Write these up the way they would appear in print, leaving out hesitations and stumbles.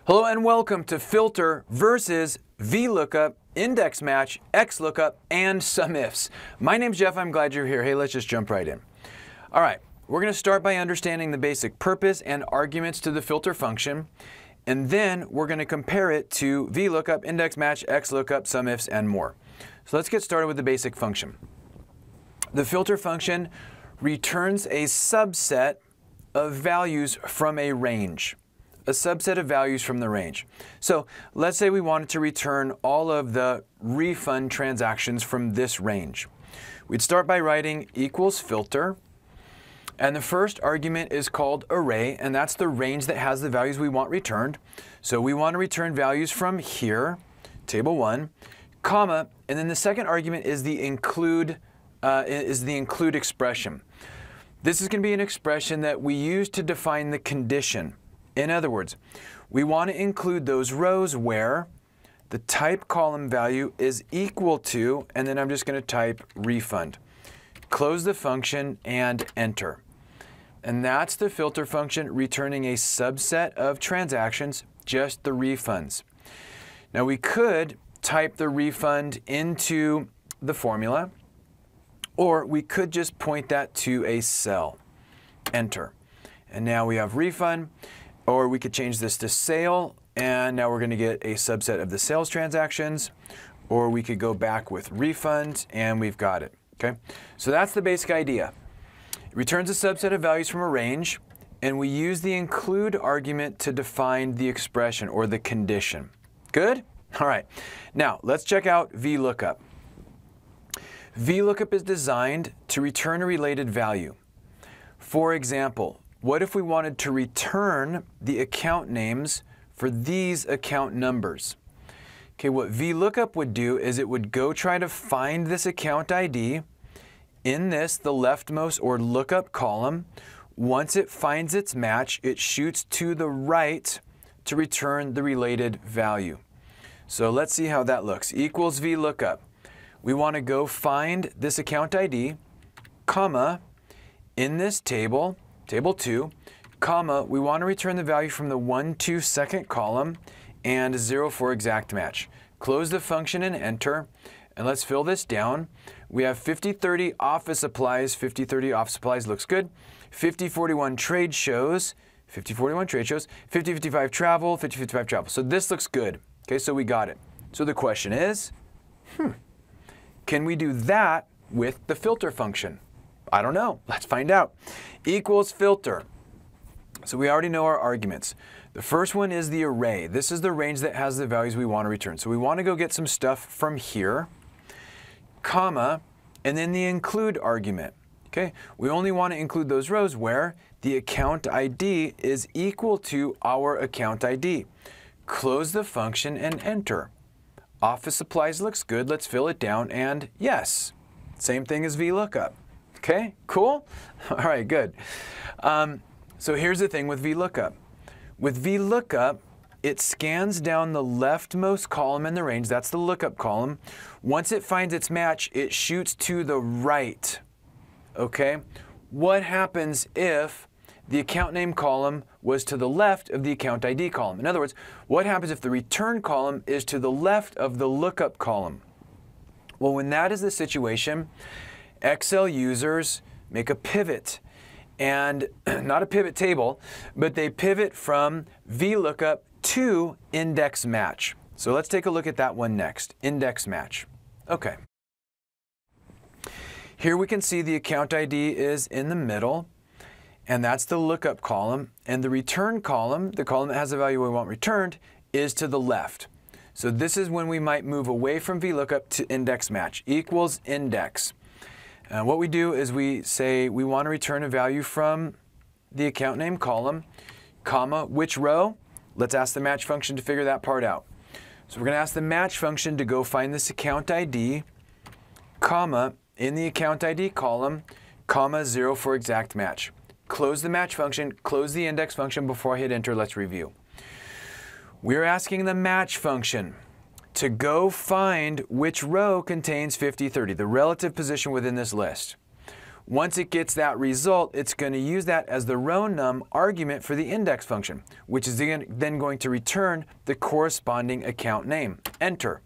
Hello and welcome to Filter versus Vlookup, Index Match, XLOOKUP, and SUMIFS. My name's Jeff, I'm glad you're here. Hey, let's just jump right in. All right, we're going to start by understanding the basic purpose and arguments to the filter function, and then we're going to compare it to Vlookup, Index Match, XLOOKUP, SUMIFS, and more. So let's get started with the basic function. The filter function returns a subset of values from a range. A subset of values from the range. So let's say we wanted to return all of the refund transactions from this range. We'd start by writing equals filter, and the first argument is called array, and that's the range that has the values we want returned. So we want to return values from here, table 1, comma, and then the second argument is the include expression. This is going to be an expression that we use to define the condition. In other words, we want to include those rows where the type column value is equal to, and then I'm just going to type refund. Close the function and enter. And that's the filter function returning a subset of transactions, just the refunds. Now we could type the refund into the formula, or we could just point that to a cell. Enter. And now we have refund. Or we could change this to sale, and now we're going to get a subset of the sales transactions. Or we could go back with refund, and we've got it. Okay? So that's the basic idea. It returns a subset of values from a range, and we use the include argument to define the expression or the condition. Good? All right. Now, let's check out Vlookup. Vlookup is designed to return a related value. For example, what if we wanted to return the account names for these account numbers? Okay, what Vlookup would do is it would go try to find this account ID in this, the leftmost or lookup column. Once it finds its match, it shoots to the right to return the related value. So let's see how that looks. Equals Vlookup. We want to go find this account ID, comma, in this table, Table 2, comma, we want to return the value from the 1, 2 second column and 0 for exact match. Close the function and enter, and let's fill this down. We have 5030 office supplies, 5030 office supplies looks good. 5041 trade shows, 5041 trade shows, 5055 travel, 5055 travel. So this looks good. Okay, so we got it. So the question is, can we do that with the filter function? I don't know. Let's find out. Equals filter. So we already know our arguments. The first one is the array. This is the range that has the values we want to return. So we want to go get some stuff from here, comma, and then the include argument. Okay? We only want to include those rows where the account ID is equal to our account ID. Close the function and enter. Office supplies looks good. Let's fill it down, and yes. Same thing as Vlookup. Okay, cool? All right, good. So here's the thing with Vlookup. With Vlookup, it scans down the leftmost column in the range. That's the lookup column. Once it finds its match, it shoots to the right. Okay? What happens if the account name column was to the left of the account ID column? In other words, what happens if the return column is to the left of the lookup column? Well, when that is the situation, Excel users make a pivot, and not a pivot table, but they pivot from Vlookup to index match. So let's take a look at that one next, index match. Okay. Here we can see the account ID is in the middle, and that's the lookup column, and the return column, the column that has the value we want returned, is to the left. So this is when we might move away from Vlookup to index match, equals index. What we do is we say we want to return a value from the account name column, comma, which row? Let's ask the match function to figure that part out. So we're going to ask the match function to go find this account ID, comma, in the account ID column, comma, 0 for exact match. Close the match function, close the index function before I hit enter. Let's review. We're asking the match function to go find which row contains 5030, the relative position within this list. Once it gets that result, it's going to use that as the row num argument for the index function, which is then going to return the corresponding account name. Enter.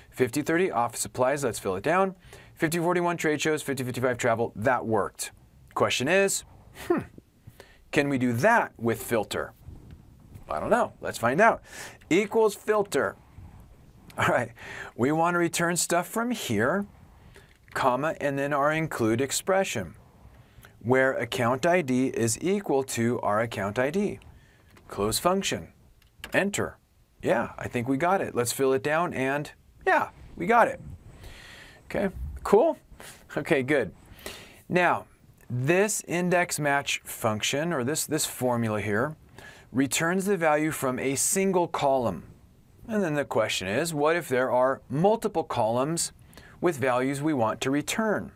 5030 office supplies, let's fill it down. 5041 trade shows, 5055 travel, that worked. Question is, can we do that with filter? I don't know, let's find out. Equals filter. All right, we want to return stuff from here, comma, and then our include expression, where account ID is equal to our account ID. Close function. Enter. Yeah, I think we got it. Let's fill it down, and yeah, we got it. Okay, cool. Okay, good. Now, this index match function, or this formula here, returns the value from a single column. And then the question is, what if there are multiple columns with values we want to return?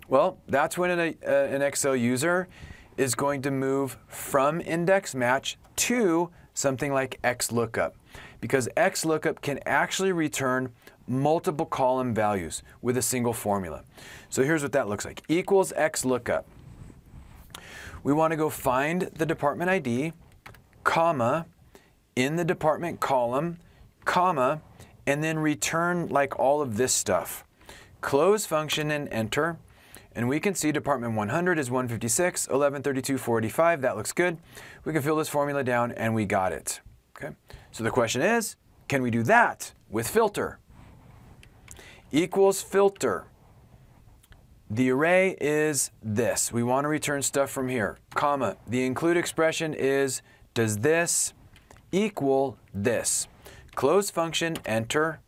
Well, that's when an Excel user is going to move from index match to something like XLOOKUP, because XLOOKUP can actually return multiple column values with a single formula. So here's what that looks like. Equals XLOOKUP. We want to go find the department ID, comma, in the department column, comma, and then return like all of this stuff. Close function and enter. And we can see department 100 is 156, 1132, 485. That looks good. We can fill this formula down and we got it. Okay. So the question is, can we do that with filter? Equals filter. The array is this. We want to return stuff from here, comma. The include expression is, does this equal this? Close function, enter.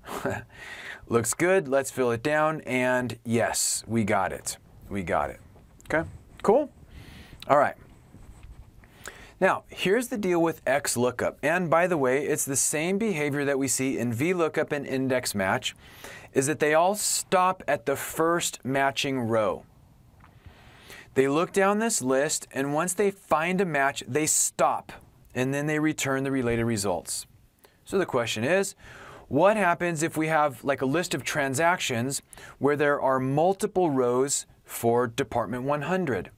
Looks good. Let's fill it down. And yes, we got it. We got it. Okay, cool. All right. Now, here's the deal with XLOOKUP. And by the way, it's the same behavior that we see in VLOOKUP and index match, is that they all stop at the first matching row. They look down this list, and once they find a match, they stop, and then they return the related results. So the question is, what happens if we have like a list of transactions where there are multiple rows for department 100?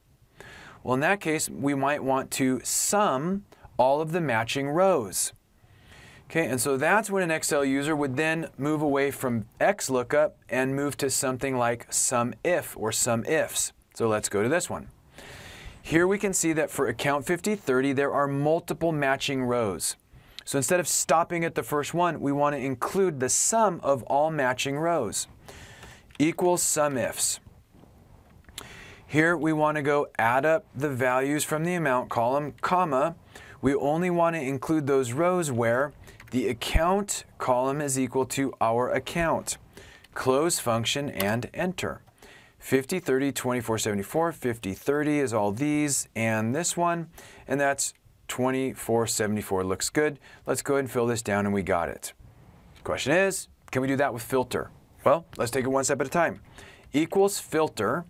Well, in that case, we might want to sum all of the matching rows. Okay, and so that's when an Excel user would then move away from XLOOKUP and move to something like SUMIF or SUMIFS. So let's go to this one. Here we can see that for account 5030, there are multiple matching rows. So instead of stopping at the first one, we want to include the sum of all matching rows. Equals SUMIFS. Here we want to go add up the values from the amount column, comma. We only want to include those rows where the account column is equal to our account. Close function and enter. 5030, 2474, 5030 is all these and this one, and that's 2474. Looks good. Let's go ahead and fill this down, and we got it. Question is, can we do that with filter? Well, let's take it one step at a time. Equals filter.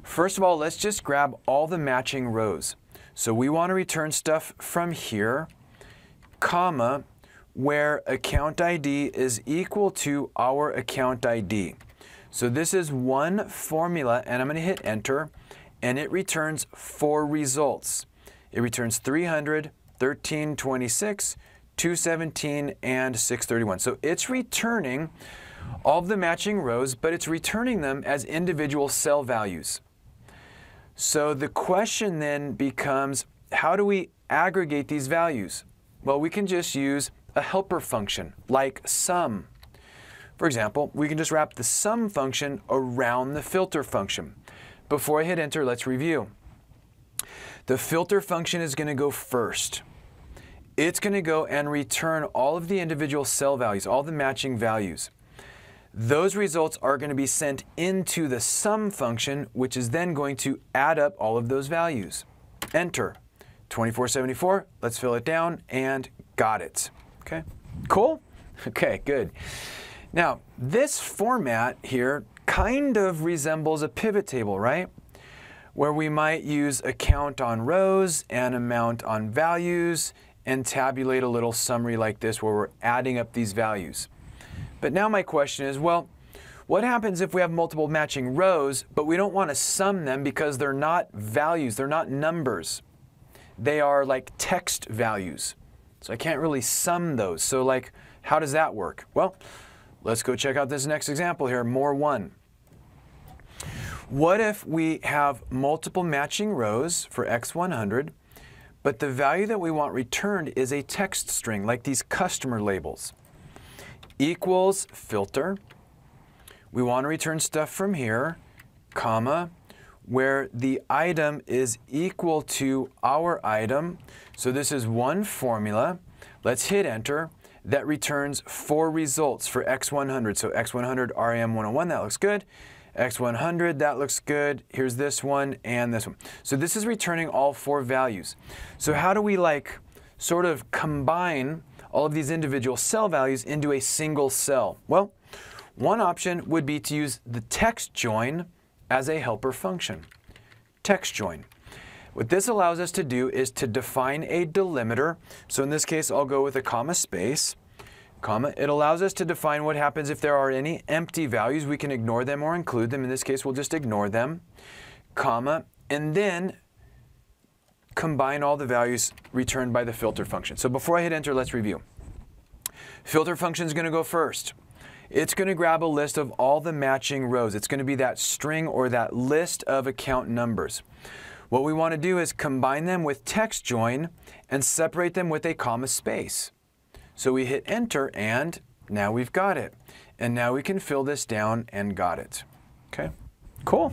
First of all, let's just grab all the matching rows. So we want to return stuff from here, comma, where account ID is equal to our account ID. So this is one formula, and I'm going to hit enter, and it returns 4 results. It returns 300, 1326, 217, and 631. So it's returning all of the matching rows, but it's returning them as individual cell values. So the question then becomes, how do we aggregate these values? Well, we can just use a helper function like sum. For example, we can just wrap the sum function around the filter function. Before I hit enter, let's review. The filter function is going to go first. It's going to go and return all of the individual cell values, all the matching values. Those results are going to be sent into the sum function, which is then going to add up all of those values. Enter. 2474, let's fill it down, and got it. Okay, cool? Okay, good. Now, this format here kind of resembles a pivot table, right? Where we might use a count on rows and amount on values and tabulate a little summary like this where we're adding up these values. But now my question is, well, What happens if we have multiple matching rows, but we don't want to sum them because they're not values, they're not numbers. They are like text values. So I can't really sum those. So like, how does that work? Well, let's go check out this next example here, more 1. What if we have multiple matching rows for x100, but the value that we want returned is a text string, like these customer labels? Equals filter. We want to return stuff from here, comma, where the item is equal to our item. So this is one formula. Let's hit enter. That returns 4 results for x100. So x100 RAM101, that looks good. x100, that looks good. Here's this one and this one. So this is returning all 4 values. So how do we like sort of combine all of these individual cell values into a single cell? Well, one option would be to use the text join as a helper function. Text join. What this allows us to do is to define a delimiter. So in this case, I'll go with a comma space. Comma. It allows us to define what happens if there are any empty values. We can ignore them or include them. In this case, we'll just ignore them. Comma. And then combine all the values returned by the filter function. So before I hit enter, let's review. Filter function is going to go first. It's going to grab a list of all the matching rows. It's going to be that string or that list of account numbers. What we want to do is combine them with text join and separate them with a comma space. So we hit enter and now we've got it. And now we can fill this down and got it. Okay, cool.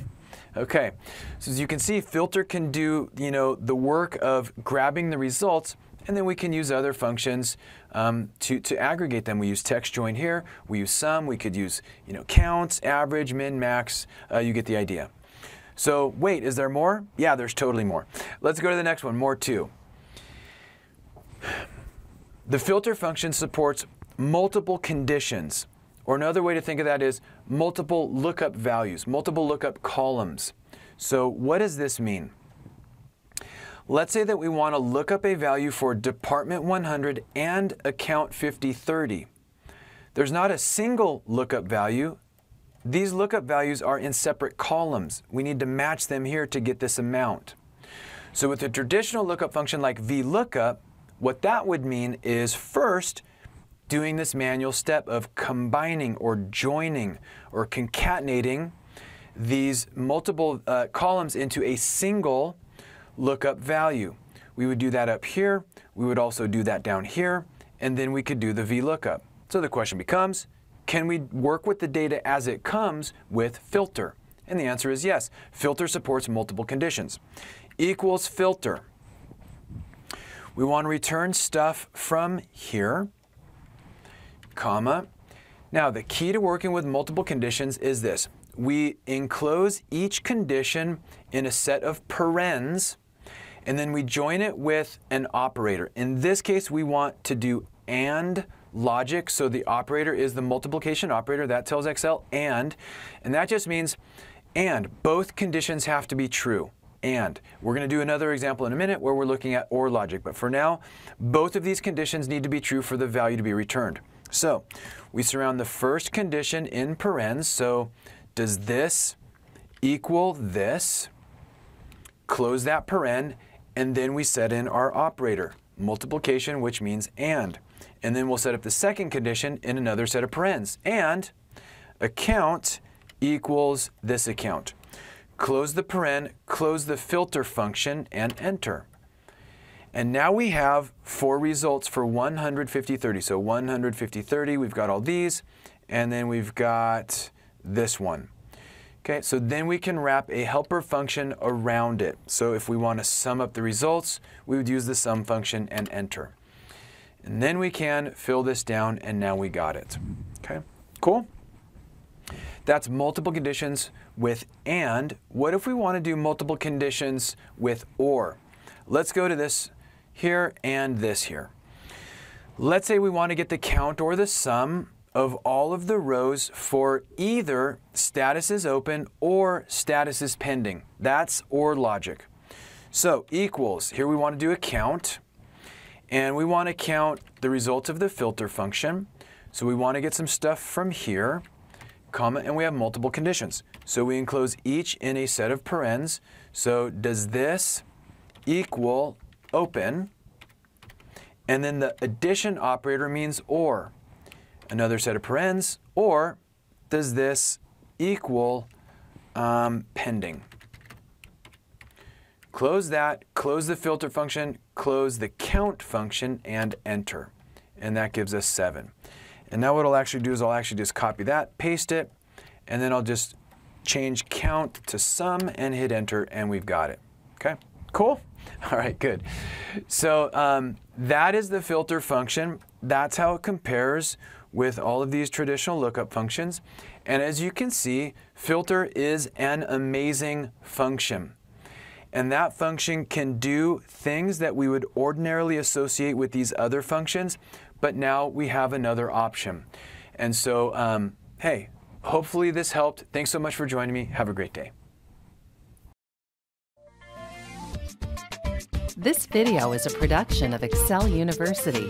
Okay, so as you can see, filter can do, the work of grabbing the results, and then we can use other functions to aggregate them. We use text join here, we use sum, we could use, counts, average, min, max, you get the idea. So wait, is there more? Yeah, there's totally more. Let's go to the next one, more 2. The filter function supports multiple conditions, or another way to think of that is multiple lookup values, multiple lookup columns. So what does this mean? Let's say that we want to look up a value for department 100 and account 5030. There's not a single lookup value. These lookup values are in separate columns. We need to match them here to get this amount. So with a traditional lookup function like Vlookup, what that would mean is first doing this manual step of combining or joining or concatenating these multiple columns into a single lookup value. We would do that up here. We would also do that down here. And then we could do the Vlookup. So the question becomes, can we work with the data as it comes with filter? And the answer is yes. Filter supports multiple conditions. Equals filter. We want to return stuff from here, comma. Now the key to working with multiple conditions is this. We enclose each condition in a set of parens, and then we join it with an operator. In this case, we want to do AND logic, so the operator is the multiplication operator. That tells Excel and that just means and. Both conditions have to be true. And we're going to do another example in a minute where we're looking at OR logic. But for now, both of these conditions need to be true for the value to be returned. So we surround the first condition in parens. So does this equal this? Close that paren, and then we set in our operator, multiplication, which means and. And then we'll set up the second condition in another set of parens. And account equals this account. Close the paren, close the filter function, and enter. And now we have 4 results for 15030. So 15030, we've got all these, and then we've got this one. Okay, so then we can wrap a helper function around it. So if we want to sum up the results, we would use the sum function and enter. And then we can fill this down, and now we got it. Okay, cool? That's multiple conditions with AND. What if we want to do multiple conditions with OR? Let's go to this here and this here. Let's say we want to get the count or the sum of all of the rows for either status is open or status is pending. That's OR logic. So equals, here we want to do a count, and we want to count the results of the filter function. So we want to get some stuff from here, comma, and we have multiple conditions. So we enclose each in a set of parens. So does this equal open? And then the addition operator means or. Another set of parens, or does this equal pending? Close that, close the filter function, close the count function, and enter. And that gives us 7. And now what I'll actually do is I'll actually just copy that, paste it, and then I'll just change count to sum and hit enter, and we've got it. Okay, cool? All right, good. So that is the filter function. That's how it compares with all of these traditional lookup functions. And as you can see, filter is an amazing function. And that function can do things that we would ordinarily associate with these other functions, but now we have another option. And so, hey, hopefully this helped. Thanks so much for joining me. Have a great day. This video is a production of Excel University.